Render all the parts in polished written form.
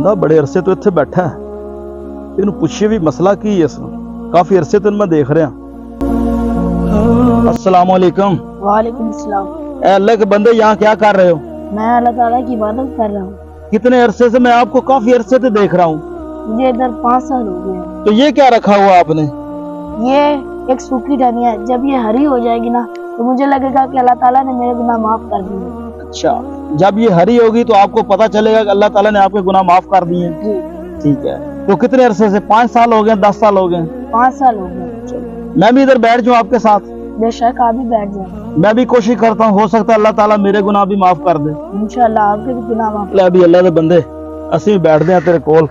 बंदा बड़े अरसे तो इत्थे बैठा है, इन्हू पूछिए भी मसला की है इसनू। काफी अरसे तो मैं देख रहा। अस्सलाम वालेकुम। वालेकुम सलाम। ए अल्लाह के बंदे, यहाँ क्या कर रहे हो? मैं अल्लाह ताला की इबादत कर रहा हूँ। कितने अरसे से? मैं आपको काफी अरसे से देख रहा हूँ। मुझे इधर 5 साल हो गए। तो ये क्या रखा हुआ आपने? ये एक सूखी टहनी है। जब ये हरी हो जाएगी ना तो मुझे लगेगा कि अल्लाह ताला ने मेरे गुनाह माफ कर दिए। अच्छा, जब ये हरी होगी तो आपको पता चलेगा कि अल्लाह ताला ने आपके गुनाह माफ कर दिए। जी ठीक है। तो कितने अरसे से? 5 साल हो गए, 10 साल हो गए? 5 साल हो गए। मैं भी इधर बैठ जाऊँ आपके साथ? बेशक आप भी बैठ जाए। मैं भी कोशिश करता हूँ, हो सकता है अल्लाह ताला मेरे गुनाह भी माफ कर दे। इंशाल्लाह आपके भी गुनाह माफ। ले भी अल्लाह दे बंदे, असी भी बैठते हैं तेरे कोल।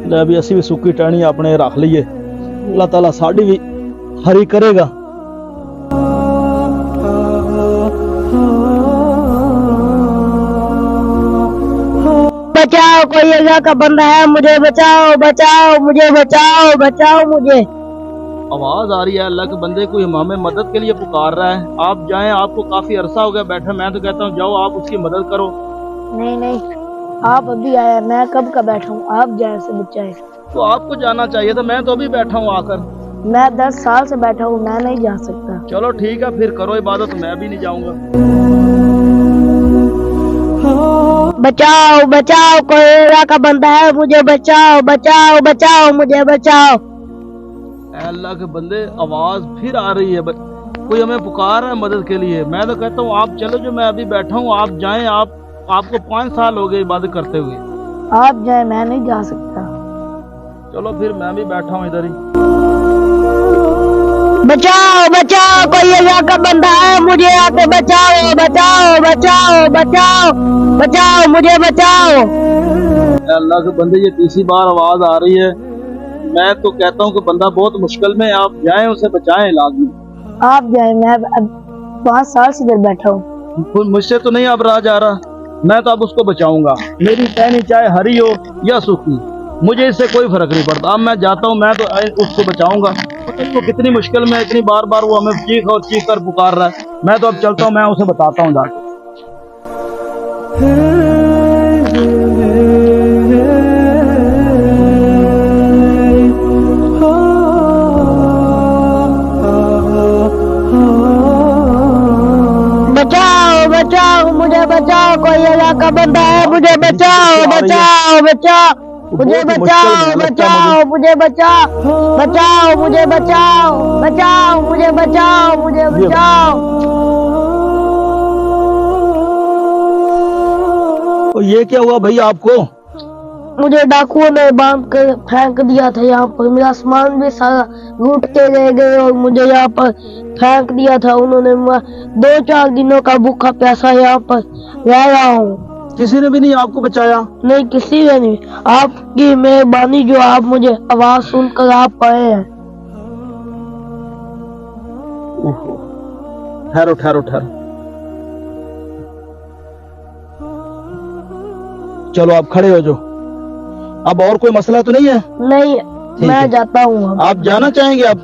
ले भी असी भी सुक्की टहनी अपने रख लीए, अल्लाह ताला साड़ी भी हरी करेगा। बचाओ, कोई अल्लाह का बंदा है, मुझे बचाओ, बचाओ, मुझे बचाओ, बचाओ मुझे। आवाज आ रही है अल्लाह के बंदे, कोई हमें मदद के लिए पुकार रहा है। आप जाएं, आपको काफी अरसा हो गया बैठे। मैं तो कहता हूँ जाओ, आप उसकी मदद करो। नहीं नहीं, आप अभी आया, मैं कब का बैठा हूँ, आप जाए से बचाए। तो आपको जाना चाहिए था, मैं तो अभी बैठा हूँ आकर। मैं 10 साल से बैठा हूँ, मैं नहीं जा सकता। चलो ठीक है, फिर करो इबादत, मैं भी नहीं जाऊंगा। बचाओ, बचाओ, कोई अल्लाह का बंदा है, मुझे बचाओ, बचाओ, बचाओ, मुझे बचाओ। अल्लाह के बंदे, आवाज फिर आ रही है, कोई हमें पुकार रहा है मदद के लिए। मैं तो कहता हूँ आप चलो, जो मैं अभी बैठा हूँ आप जाएं। आपको 5 साल हो गए इबादत करते हुए। आप जाए, मैं नहीं जा सकता। चलो फिर मैं भी बैठा हूँ इधर ही। बचाओ, बचाओ, कोई अल्लाह का बंदा है, मुझे आके बचाओ, बचाओ, बचाओ, बचाओ, बचाओ, मुझे बचाओ। अल्लाह के बंदे, ये तीसरी बार आवाज आ रही है। मैं तो कहता हूँ कि बंदा बहुत मुश्किल में, आप जाएं, उसे बचाएं लाजमी। आप जाए, मैं 5 साल से इधर बैठा हूँ। मुझसे तो नहीं अब रहा जा रहा, मैं तो अब उसको बचाऊंगा। मेरी टहनी चाहे हरी हो या सूखी, मुझे इससे कोई फर्क नहीं पड़ता। अब मैं जाता हूँ, मैं तो उसको बचाऊंगा। तो कितनी मुश्किल में, इतनी बार बार वो हमें चीख और चीख कर पुकार रहा है। मैं तो अब चलता हूँ, मैं उसे बताता हूँ जाके। बचाओ, बचाओ, मुझे बचाओ, कोई अल्लाह का बंदा है, मुझे बचाओ, बचाओ, बचाओ, मुझे बचाओ, बचाओ, मुझे बचाओ, बचाओ, मुझे बचाओ, बचाओ, मुझे बचाओ, मुझे बचाओ। तो ये क्या हुआ भाई आपको? मुझे डाकुओं ने बांध कर फेंक दिया था यहाँ पर। मेरा सामान भी सारा लूट के ले गए और मुझे यहाँ पर फेंक दिया था उन्होंने। 2-4 दिनों का भूखा प्यासा यहाँ पर रह रहा हूँ। किसी ने भी नहीं आपको बचाया? नहीं, किसी ने नहीं। आपकी मेहरबानी जो आप मुझे आवाज सुनकर आप आए हैं। ठहरो ठहरो ठहरो, चलो आप खड़े हो जाओ। अब और कोई मसला तो नहीं है? नहीं, मैं जाता हूँ। आप जाना चाहेंगे अब?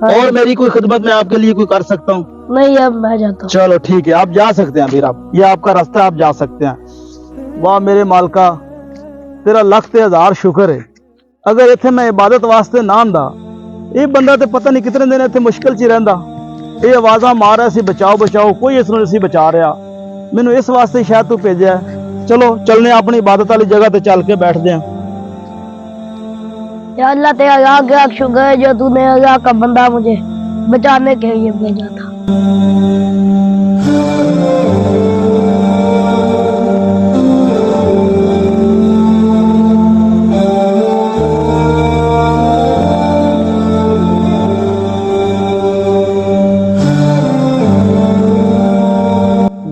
हाँ। और मेरी कोई खिदमत मैं आपके लिए कोई कर सकता हूँ? नहीं, अब मैं जाता हूँ। चलो ठीक है, आप जा सकते हैं। फिर आप, ये आपका रास्ता, आप जा सकते हैं। वाह मेरे मालिका, तेरा लख ते हजार शुक्र है। अगर इत्थे मैं इबादत वास्ते ना आंदा, ये बंदा तो पता नहीं कितने दिन इत्थे मुश्किल च रहिंदा। ये आवाज़ा मार रहा सी बचाओ बचाओ, कोई इसनूं नहीं सी बचा रहा। मैनू इस वास्ते शायद तू भेजा है। चलो चलने अपनी इबादत वाली जगह ते चल के बैठते हैं। या अल्लाह तेरा लाख लाख शुक्र है जो तूने अल्लाह का बंदा मुझे बचाने के लिए भेजा था।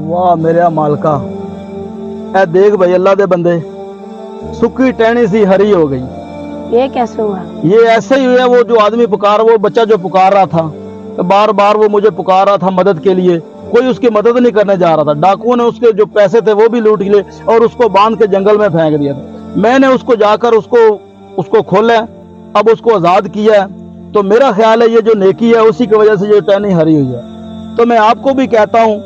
वाह मेरे मालका, ए देख भाई अल्लाह दे बंदे, सुखी टहनी सी हरी हो गई। ये कैसे हुआ? ये ऐसे ही हुआ। वो जो आदमी पुकार, वो बच्चा जो पुकार रहा था, बार बार वो मुझे पुकार रहा था मदद के लिए, कोई उसकी मदद नहीं करने जा रहा था। डाकुओं ने उसके जो पैसे थे वो भी लूट लिए और उसको बांध के जंगल में फेंक दिया था। मैंने उसको जाकर उसको खोला, अब उसको आज़ाद किया है। तो मेरा ख्याल है ये जो नेकी है उसी की वजह से ये टहनी हरी हुई है। तो मैं आपको भी कहता हूँ,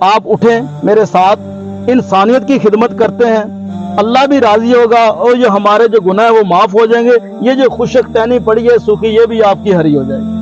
आप उठें मेरे साथ, इंसानियत की खिदमत करते हैं, अल्लाह भी राजी होगा और ये हमारे जो गुनाह है वो माफ़ हो जाएंगे। ये जो खुशक टहनी पड़ी है सूखी, ये भी आपकी हरी हो जाएगी।